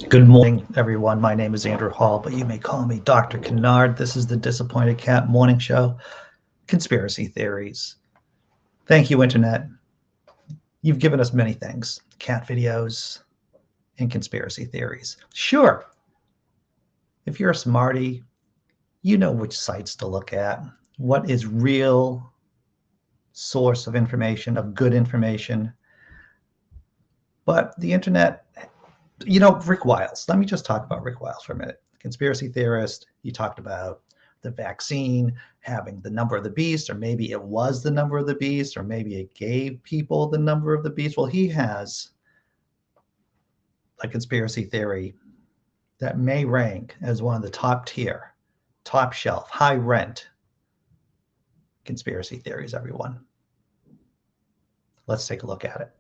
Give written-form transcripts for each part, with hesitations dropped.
Good morning, everyone. My name is Andrew Hall, but you may call me Dr. Kennard. This is the Disappointed Cat Morning Show, Conspiracy Theories. Thank you, Internet. You've given us many things, cat videos and conspiracy theories. Sure, if you're a smarty, you know which sites to look at, what is real source of information, of good information. But the Internet, Rick Wiles. Let me just talk about Rick Wiles for a minute. Conspiracy theorist. He talked about the vaccine having the number of the beast, or maybe it was the number of the beast, or maybe it gave people the number of the beast. Well, he has a conspiracy theory that may rank as one of the top tier, top shelf, high rent conspiracy theories, everyone. Let's take a look at it.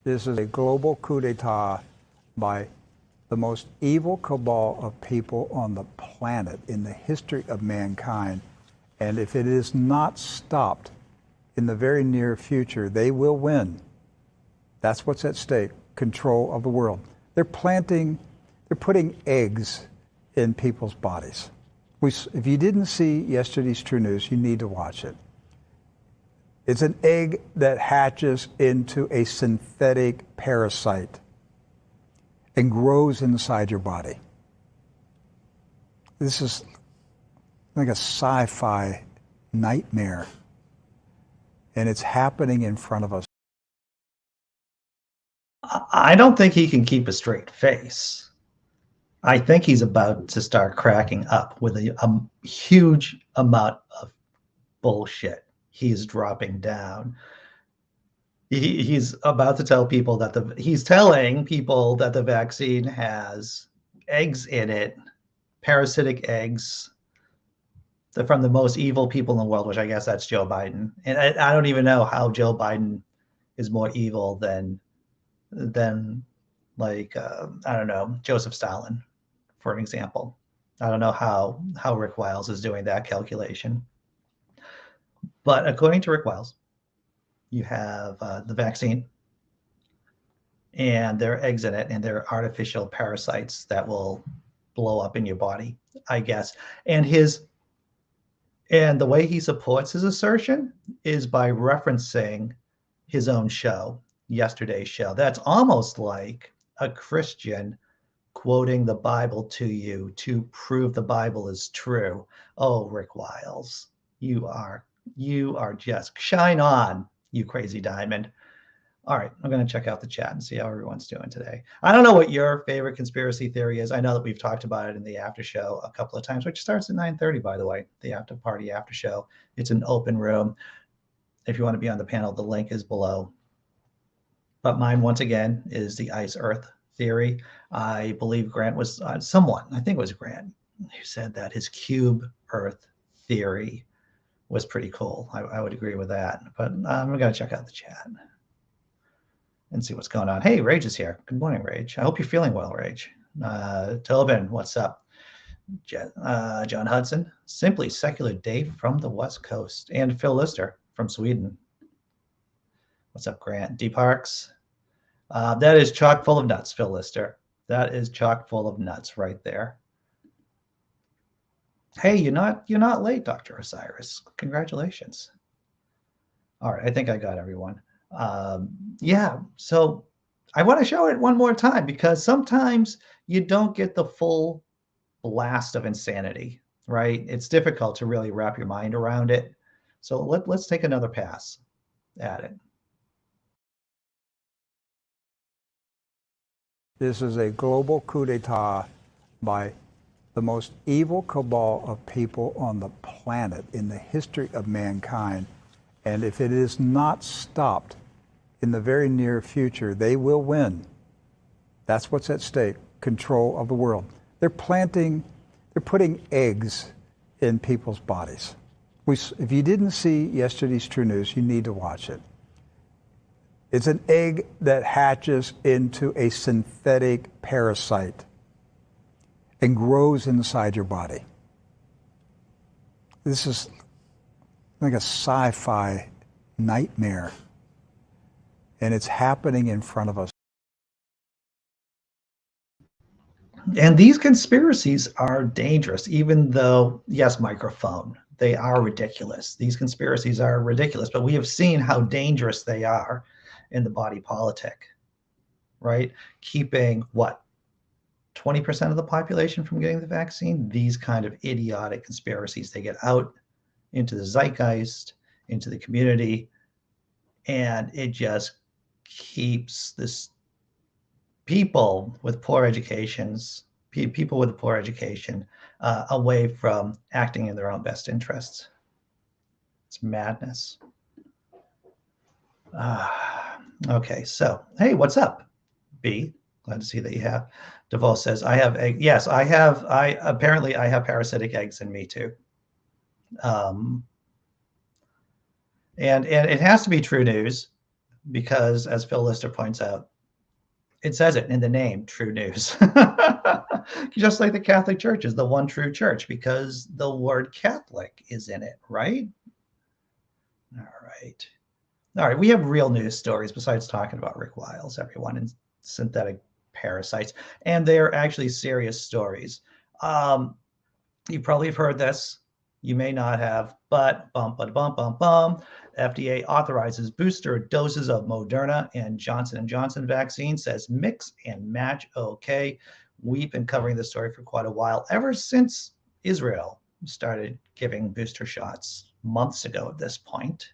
This is a global coup d'etat by the most evil cabal of people on the planet in the history of mankind. And if it is not stopped in the very near future, they will win. That's what's at stake, control of the world. They're putting eggs in people's bodies. If you didn't see yesterday's True News, you need to watch it. It's an egg that hatches into a synthetic parasite and grows inside your body. This is like a sci-fi nightmare, and it's happening in front of us. I don't think he can keep a straight face. I think he's about to start cracking up with a huge amount of bullshit he's dropping down. He's about to tell people that he's telling people that the vaccine has eggs in it, parasitic eggs, from the most evil people in the world, which I guess that's Joe Biden. And I don't even know how Joe Biden is more evil than like I don't know, Joseph Stalin, for an example. I don't know how Rick Wiles is doing that calculation. But according to Rick Wiles, you have the vaccine, and there are eggs in it, and there are artificial parasites that will blow up in your body, I guess. And the way he supports his assertion is by referencing his own show, yesterday's show. That's almost like a Christian quoting the Bible to you to prove the Bible is true. Oh, Rick Wiles, you are just shine on, you crazy diamond. All right, I'm going to check out the chat and see how everyone's doing today. I don't know what your favorite conspiracy theory is. I know that we've talked about it in the after show a couple of times, which starts at 9:30, by the way, the after party after show. It's an open room. If you want to be on the panel, the link is below. But mine, once again, is the ice earth theory. I believe Grant was someone, I think it was Grant, who said that his cube earth theory was pretty cool. I would agree with that. But I'm going to check out the chat and see what's going on. Hey, Rage is here. Good morning, Rage. I hope you're feeling well, Rage. Tobin, what's up? John Hudson, Simply Secular Dave from the West Coast, and Phil Lister from Sweden. What's up, Grant? Dee Parks. That is chock full of nuts, Phil Lister. That is chock full of nuts right there. Hey, you're not late, Dr. Osiris. Congratulations. All right, I think I got everyone. Yeah, so I want to show it one more time because sometimes you don't get the full blast of insanity, right? It's difficult to really wrap your mind around it. So let's take another pass at it. This is a global coup d'etat by the most evil cabal of people on the planet in the history of mankind. And if it is not stopped in the very near future, they will win. That's what's at stake, control of the world. They're putting eggs in people's bodies. If you didn't see yesterday's True News, you need to watch it. It's an egg that hatches into a synthetic parasite and grows inside your body. This is like a sci-fi nightmare. And it's happening in front of us. And these conspiracies are dangerous, even though, yes, microphone, they are ridiculous. These conspiracies are ridiculous, but we have seen how dangerous they are in the body politic, right? Keeping what, 20% of the population from getting the vaccine? These kind of idiotic conspiracies, they get out into the zeitgeist, into the community, and it just keeps this people with poor educations, people with poor education, away from acting in their own best interests. It's madness. Okay, so hey, what's up, B? Glad to see that you have. DeVos says, I have egg. Yes, I have. Apparently I have parasitic eggs in me too. And it has to be true news because, as Phil Lister points out, it says it in the name, True News. Just like the Catholic Church is the one true church because the word Catholic is in it, right? All right. All right, we have real news stories besides talking about Rick Wiles, everyone, and synthetic parasites. And they are actually serious stories. You probably have heard this. You may not have, but bum, bum, bum, bum, bum. FDA authorizes booster doses of Moderna and Johnson & Johnson vaccine, says mix and match okay. We've been covering this story for quite a while, ever since Israel started giving booster shots months ago at this point.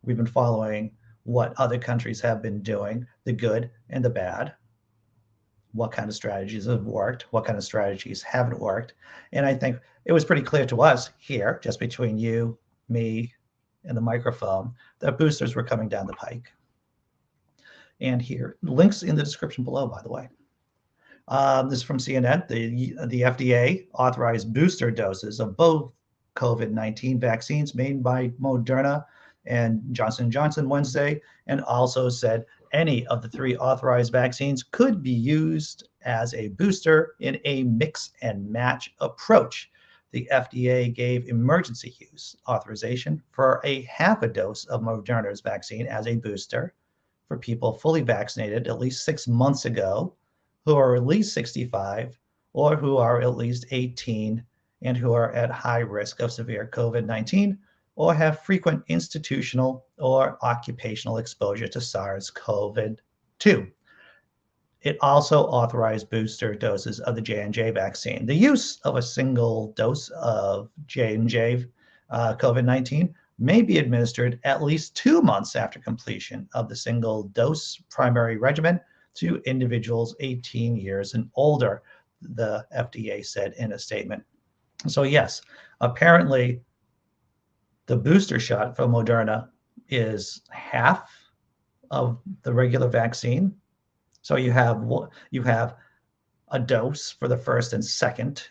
We've been following what other countries have been doing, the good and the bad, what kind of strategies have worked, what kind of strategies haven't worked. And I think it was pretty clear to us here, just between you, me, and the microphone, that boosters were coming down the pike. And here, links in the description below, by the way. This is from CNN. The FDA authorized booster doses of both COVID-19 vaccines made by Moderna and Johnson & Johnson Wednesday, and also said any of the three authorized vaccines could be used as a booster in a mix and match approach. The FDA gave emergency use authorization for a half a dose of Moderna's vaccine as a booster for people fully vaccinated at least 6 months ago, who are at least 65 or who are at least 18 and who are at high risk of severe COVID-19 or have frequent institutional or occupational exposure to SARS-CoV-2. It also authorized booster doses of the J&J vaccine. The use of a single dose of J&J COVID-19 may be administered at least 2 months after completion of the single dose primary regimen to individuals 18 years and older, the FDA said in a statement. So yes, apparently the booster shot for Moderna is half of the regular vaccine. So you have a dose for the first and second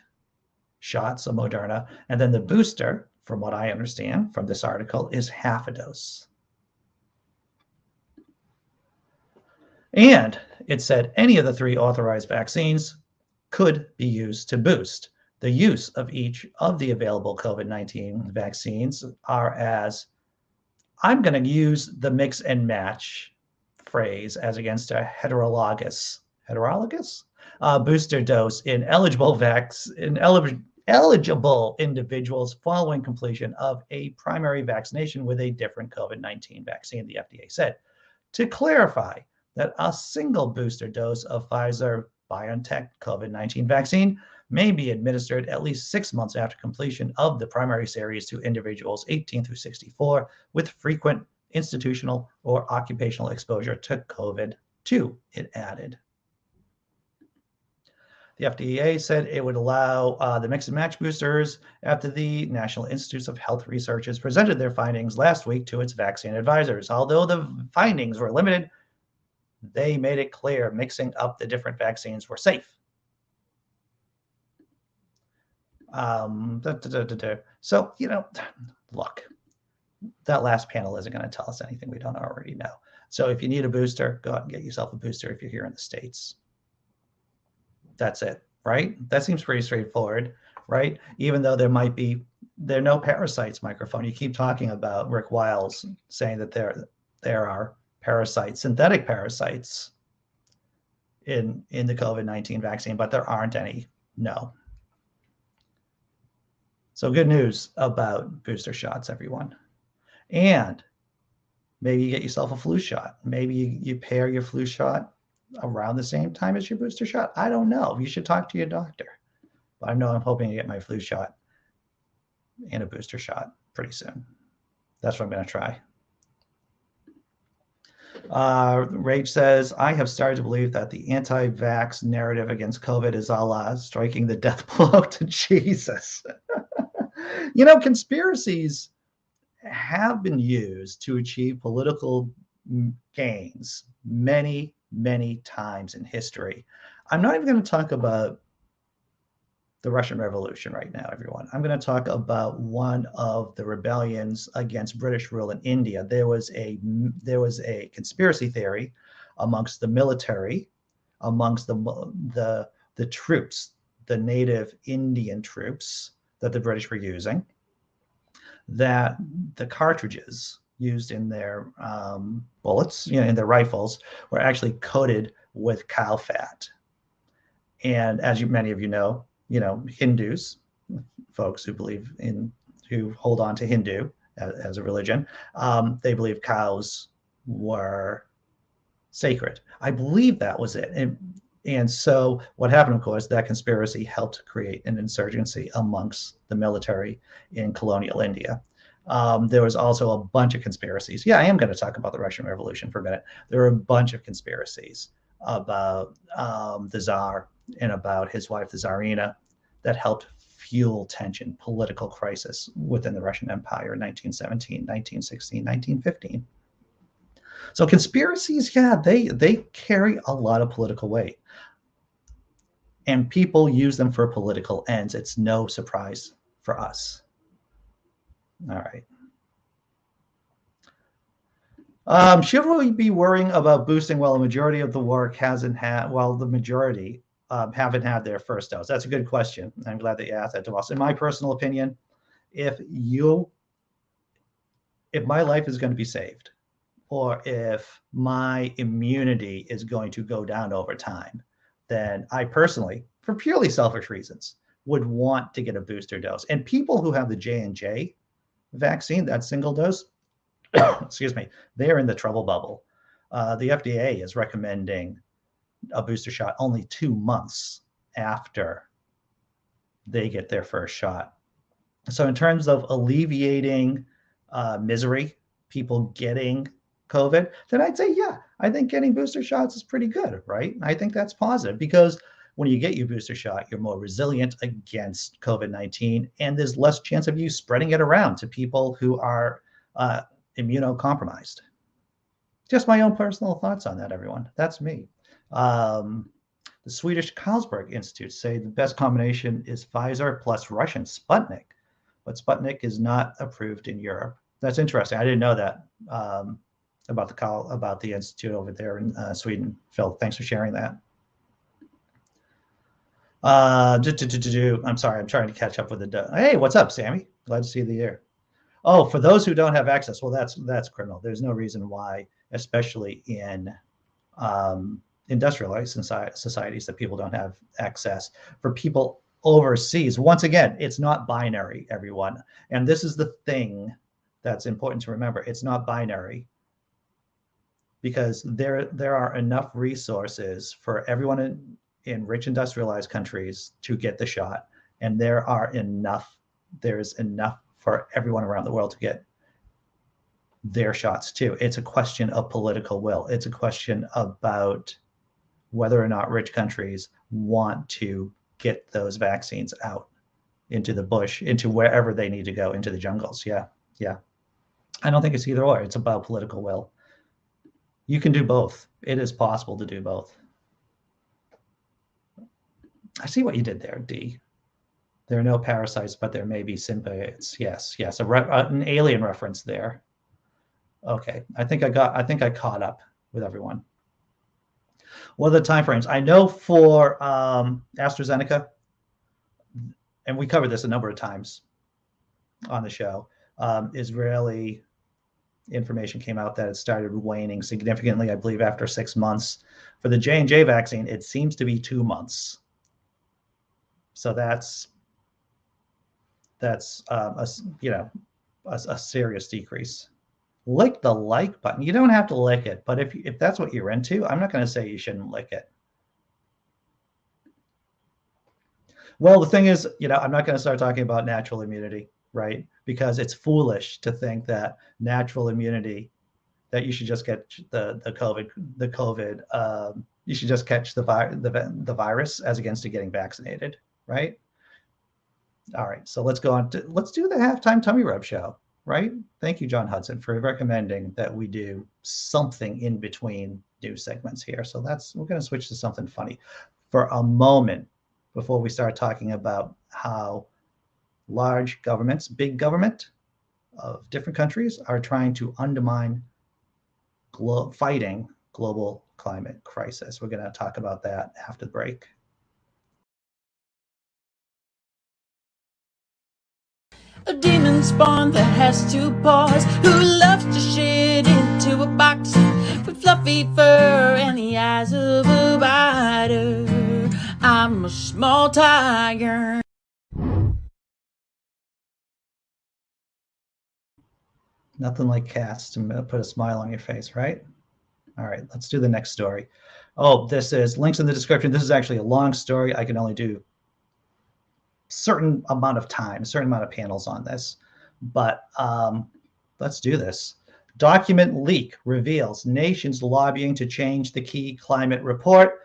shots of Moderna, and then the booster, from what I understand from this article, is half a dose. And it said any of the three authorized vaccines could be used to boost. The use of each of the available COVID-19 vaccines are as, I'm going to use the mix and match phrase as against a heterologous booster dose in eligible individuals following completion of a primary vaccination with a different COVID-19 vaccine, the FDA said. To clarify that a single booster dose of Pfizer-BioNTech COVID-19 vaccine may be administered at least 6 months after completion of the primary series to individuals 18 through 64 with frequent institutional or occupational exposure to COVID-2, it added. The FDA said it would allow the mix and match boosters after the National Institutes of Health researchers presented their findings last week to its vaccine advisors. Although the findings were limited, they made it clear mixing up the different vaccines were safe. So, look, that last panel isn't going to tell us anything we don't already know. So if you need a booster, go out and get yourself a booster if you're here in the States. That's it, right? That seems pretty straightforward, right? Even though there might be there are no parasites microphone. You keep talking about Rick Wiles saying that there are parasites, synthetic parasites in the COVID-19 vaccine, but there aren't any. No. So good news about booster shots, everyone. And maybe you get yourself a flu shot. Maybe you pair your flu shot around the same time as your booster shot. I don't know. You should talk to your doctor. But I know I'm hoping to get my flu shot and a booster shot pretty soon. That's what I'm going to try. Rage says, I have started to believe that the anti-vax narrative against COVID is Allah striking the death blow to Jesus. You know, conspiracies have been used to achieve political gains many, many times in history. I'm not even going to talk about the Russian Revolution right now, everyone. I'm going to talk about one of the rebellions against British rule in India. There was a conspiracy theory amongst the military, amongst the troops, the native Indian troops that the British were using, that the cartridges used in their bullets, in their rifles, were actually coated with cow fat. And as many of you know, Hindus, folks who hold on to Hindu as a religion, they believe cows were sacred. I believe that was it. And so what happened, of course, that conspiracy helped create an insurgency amongst the military in colonial India. There was also a bunch of conspiracies. Yeah, I am going to talk about the Russian Revolution for a minute. There were a bunch of conspiracies about the Tsar and about his wife, the Tsarina, that helped fuel tension, political crisis within the Russian Empire in 1917, 1916, 1915. So conspiracies, yeah, they carry a lot of political weight. And people use them for political ends. It's no surprise for us. All right. Should we be worrying about boosting while a majority of the work haven't had their first dose? That's a good question. I'm glad that you asked that to us. In my personal opinion, if my life is going to be saved, or if my immunity is going to go down over time, then I personally, for purely selfish reasons, would want to get a booster dose. And people who have the J&J vaccine, that single dose, excuse me, they're in the trouble bubble. The FDA is recommending a booster shot only 2 months after they get their first shot. So in terms of alleviating misery, people getting COVID, then I'd say, yeah, I think getting booster shots is pretty good, right? I think that's positive because when you get your booster shot, you're more resilient against COVID-19, and there's less chance of you spreading it around to people who are immunocompromised. Just my own personal thoughts on that, everyone. That's me. The Swedish Carlsberg Institute say the best combination is Pfizer plus Russian Sputnik, but Sputnik is not approved in Europe. That's interesting. I didn't know that about the institute over there in Sweden. Phil, thanks for sharing that. I'm sorry, I'm trying to catch up with the. Hey, what's up, Sammy? Glad to see you there. Oh, for those who don't have access, well, that's criminal. There's no reason why, especially in industrialized societies, that people don't have access. For people overseas, once again, it's not binary, everyone. And this is the thing that's important to remember. It's not binary because there are enough resources for everyone in rich industrialized countries to get the shot, and there's enough for everyone around the world to get their shots too. It's a question of political will. It's a question about whether or not rich countries want to get those vaccines out into the bush, into wherever they need to go, into the jungles. Yeah. I don't think it's either or. It's about political will. You can do both. It is possible to do both. I see what you did there, Dee. There are no parasites, but there may be symbiotes. Yes, an alien reference there. Okay, I think I caught up with everyone. What are the timeframes? I know for AstraZeneca, and we covered this a number of times. on the show, Israeli information came out that it started waning significantly, I believe, after 6 months. For the J&J vaccine, it seems to be 2 months. So that's a serious decrease. Lick the like button. You don't have to lick it, but if that's what you're into, I'm not going to say you shouldn't lick it. Well, the thing is, I'm not going to start talking about natural immunity, right? Because it's foolish to think that natural immunity, that you should just get the COVID, you should just catch the virus as against to getting vaccinated, right? All right, so let's go on. Let's do the halftime tummy rub show, right? Thank you, John Hudson, for recommending that we do something in between news segments here. So we're going to switch to something funny for a moment before we start talking about how large governments, big government of different countries are trying to undermine fighting global climate crisis. We're going to talk about that after the break. A demon spawn that has two paws, who loves to shit into a box with fluffy fur and the eyes of a biter. I'm a small tiger. Nothing like cats to put a smile on your face, right? All right, let's do the next story. Oh, this is links in the description. This is actually a long story. I can only do certain amount of time, certain amount of panels on this, but let's do this. Document leak reveals nations lobbying to change the key climate report.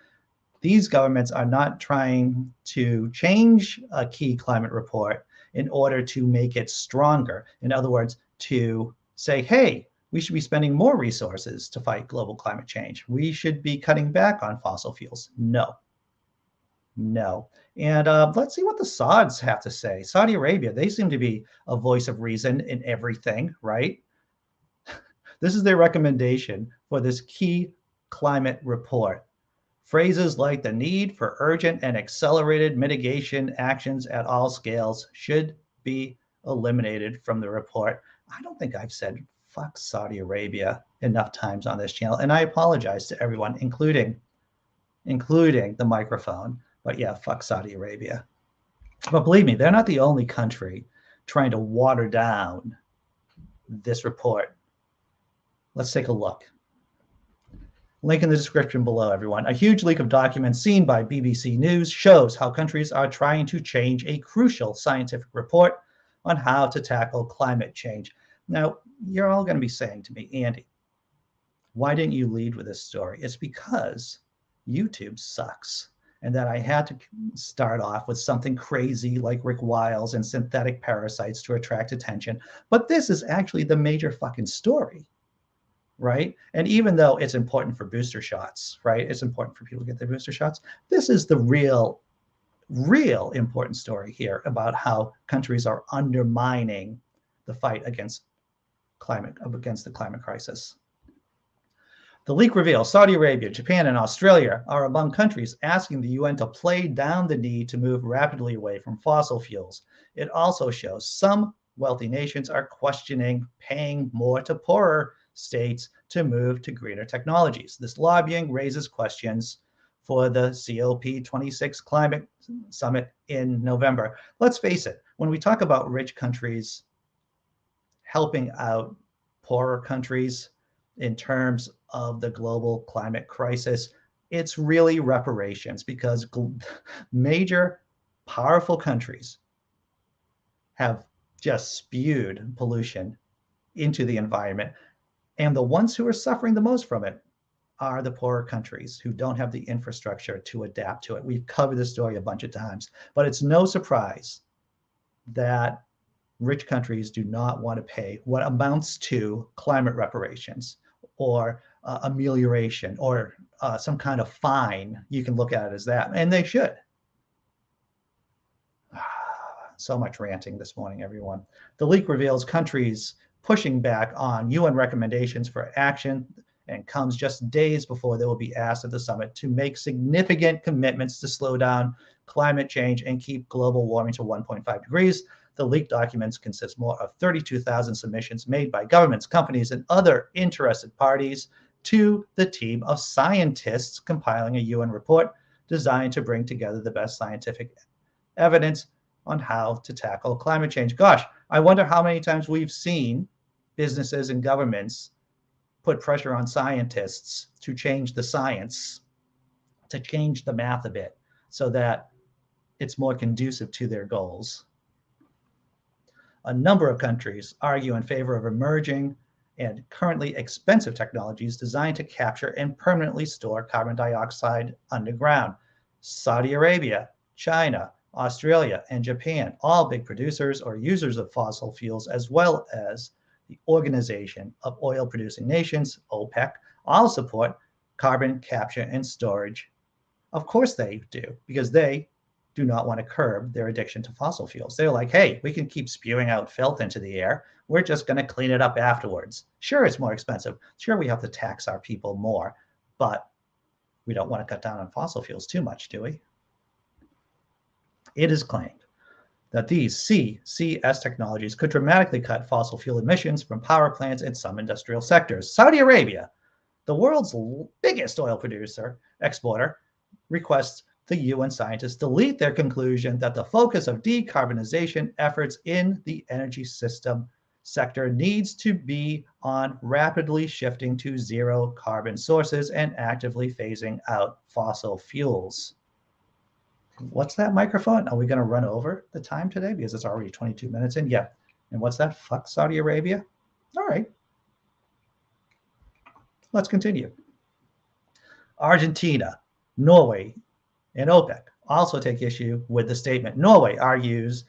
These governments are not trying to change a key climate report in order to make it stronger. In other words, to say, hey, we should be spending more resources to fight global climate change. We should be cutting back on fossil fuels. No. And let's see what the Sauds have to say. Saudi Arabia, they seem to be a voice of reason in everything, right? This is their recommendation for this key climate report. Phrases like the need for urgent and accelerated mitigation actions at all scales should be eliminated from the report. I don't think I've said fuck Saudi Arabia enough times on this channel, and I apologize to everyone, including the microphone. But yeah, fuck Saudi Arabia. But believe me, they're not the only country trying to water down this report. Let's take a look. Link in the description below, everyone. A huge leak of documents seen by BBC News shows how countries are trying to change a crucial scientific report on how to tackle climate change. Now, you're all going to be saying to me, Andy, why didn't you lead with this story? It's because YouTube sucks, and that I had to start off with something crazy like Rick Wiles and synthetic parasites to attract attention. But this is actually the major fucking story, right? And even though it's important for booster shots, right? It's important for people to get their booster shots. This is the real important story here about how countries are undermining the fight against the climate crisis. The leak reveals Saudi Arabia, Japan, and Australia are among countries asking the UN to play down the need to move rapidly away from fossil fuels. It also shows some wealthy nations are questioning paying more to poorer states to move to greener technologies. This lobbying raises questions for the COP26 climate summit in November. Let's face it, when we talk about rich countries helping out poorer countries in terms of the global climate crisis, it's really reparations, because major powerful countries have just spewed pollution into the environment. And the ones who are suffering the most from it are the poorer countries who don't have the infrastructure to adapt to it. We've covered this story a bunch of times, but it's no surprise that rich countries do not want to pay what amounts to climate reparations or amelioration or some kind of fine. You can look at it as that, and they should. So much ranting this morning, everyone. The leak reveals countries pushing back on UN recommendations for action, and comes just days before they will be asked at the summit to make significant commitments to slow down climate change and keep global warming to 1.5 degrees. The leaked documents consist more of 32,000 submissions made by governments, companies, and other interested parties to the team of scientists compiling a UN report designed to bring together the best scientific evidence on how to tackle climate change. Gosh, I wonder how many times we've seen businesses and governments put pressure on scientists to change the science, to change the math a bit so that it's more conducive to their goals. A number of countries argue in favor of emerging and currently expensive technologies designed to capture and permanently store carbon dioxide underground. Saudi Arabia, China, Australia, and Japan, all big producers or users of fossil fuels, as well as the Organization of Oil Producing Nations, OPEC, all support carbon capture and storage. Of course they do, because they do not want to curb their addiction to fossil fuels. They're like, hey, we can keep spewing out filth into the air. We're just going to clean it up afterwards. Sure, it's more expensive. Sure, we have to tax our people more, but we don't want to cut down on fossil fuels too much, do we? It is claimed that these CCS technologies could dramatically cut fossil fuel emissions from power plants in some industrial sectors. Saudi Arabia, the world's biggest oil producer, exporter, requests the UN scientists delete their conclusion that the focus of decarbonization efforts in the energy system sector needs to be on rapidly shifting to zero carbon sources and actively phasing out fossil fuels. What's that microphone? Are we going to run over the time today because it's already 22 minutes in? Yeah. And what's that? Fuck Saudi Arabia? All right. Let's continue. Argentina, Norway, and OPEC also take issue with the statement. Norway argues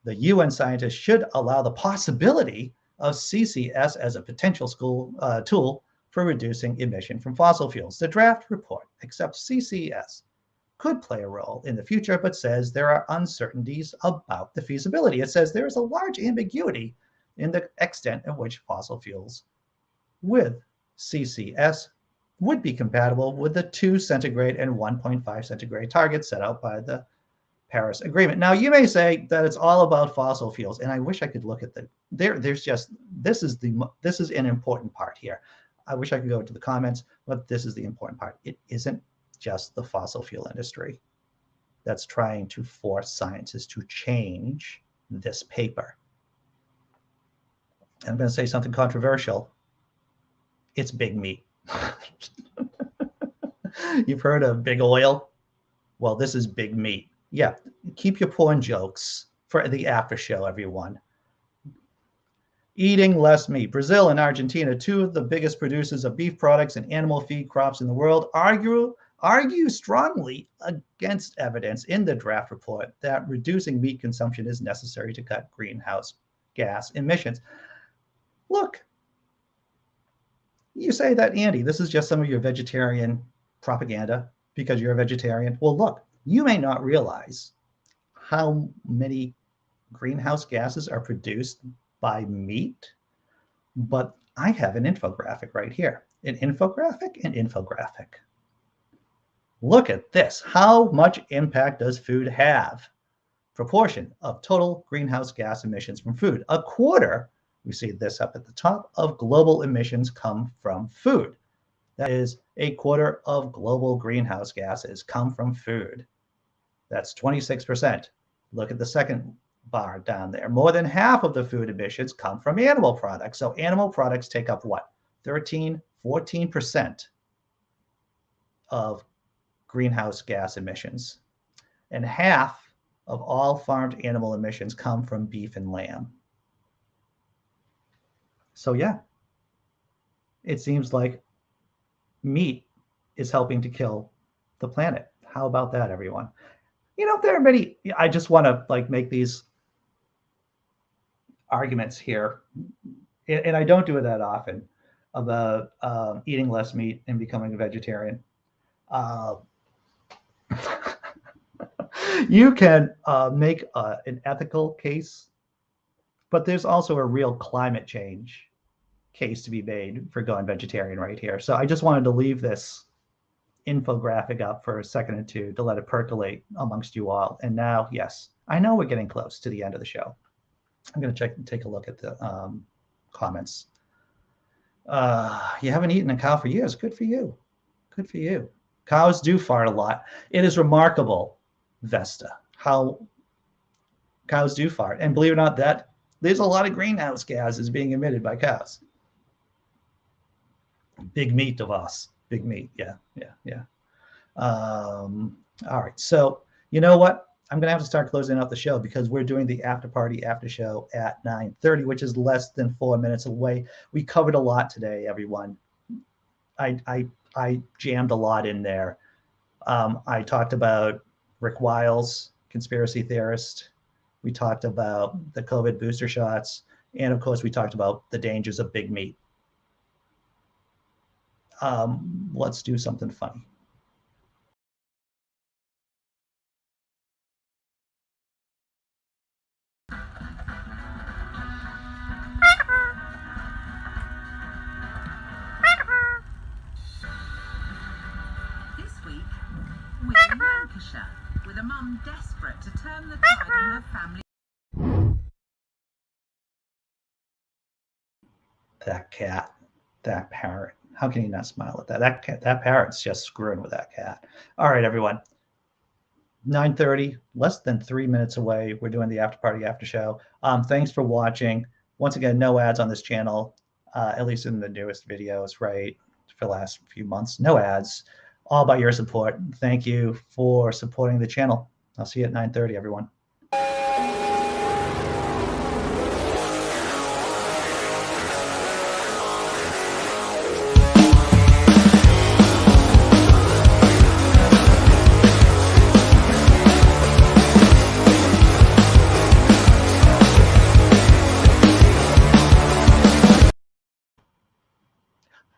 the UN scientists should allow the possibility of CCS as a potential tool for reducing emission from fossil fuels. The draft report accepts CCS could play a role in the future, but says there are uncertainties about the feasibility. It says there is a large ambiguity in the extent at which fossil fuels with CCS would be compatible with the 2 centigrade and 1.5 centigrade targets set out by the Paris Agreement. Now, you may say that it's all about fossil fuels, and I wish I could look at there's just, this is an important part here. I wish I could go to the comments, but this is the important part. It isn't just the fossil fuel industry that's trying to force scientists to change this paper. I'm going to say something controversial. It's big meat. You've heard of big oil? Well, this is big meat. Yeah, keep your porn jokes for the after show, everyone. Eating less meat. Brazil and Argentina, 2 of the biggest producers of beef products and animal feed crops in the world, argue strongly against evidence in the draft report that reducing meat consumption is necessary to cut greenhouse gas emissions. Look, you say that, Andy, this is just some of your vegetarian propaganda because you're a vegetarian. Well, look, you may not realize how many greenhouse gases are produced by meat, but I have an infographic right here. An infographic. Look at this. How much impact does food have? Proportion of total greenhouse gas emissions from food. A quarter, we see this up at the top, of global emissions come from food. That is, a quarter of global greenhouse gases come from food. That's 26%. Look at the second bar down there. More than half of the food emissions come from animal products. So animal products take up what? 14% of greenhouse gas emissions. And half of all farmed animal emissions come from beef and lamb. So yeah, it seems like meat is helping to kill the planet. How about that, everyone? You know, there are many, I just want to make these arguments here, and I don't do it that often, about eating less meat and becoming a vegetarian. You can make an ethical case, but there's also a real climate change case to be made for going vegetarian right here. So I just wanted to leave this infographic up for a second or two to let it percolate amongst you all. And now, yes, I know we're getting close to the end of the show. I'm going to take a look at the comments. You haven't eaten a cow for years. Good for you. Good for you. Cows do fart a lot. It is remarkable, Vesta, how cows do fart. And believe it or not, that there's a lot of greenhouse gases being emitted by cows. Big meat of us. Big meat. Yeah. All right. So you know what? I'm going to have to start closing out the show because we're doing the after party after show at 9:30, which is less than 4 minutes away. We covered a lot today, everyone. I jammed a lot in there. I talked about Rick Wiles, conspiracy theorist. We talked about the COVID booster shots. And of course, we talked about the dangers of big meat. Let's do something funny. With a mum desperate to turn the tide in her family. That cat, that parrot. How can you not smile at that? That parrot's just screwing with that cat. All right, everyone. 9:30, less than 3 minutes away. We're doing the after party after show. Thanks for watching. Once again, no ads on this channel, at least in the newest videos, right? For the last few months, no ads. All by your support. Thank you for supporting the channel. I'll see you at 9:30, everyone.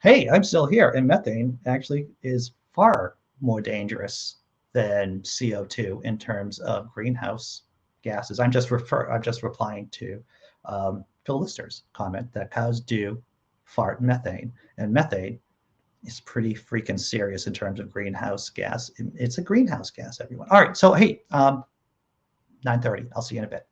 Hey, I'm still here. And methane actually is far more dangerous than CO2 in terms of greenhouse gases. I'm just replying to Phil Lister's comment that cows do fart methane, and methane is pretty freaking serious in terms of greenhouse gas. It's a greenhouse gas, everyone. All right, so hey, 9:30. I'll see you in a bit.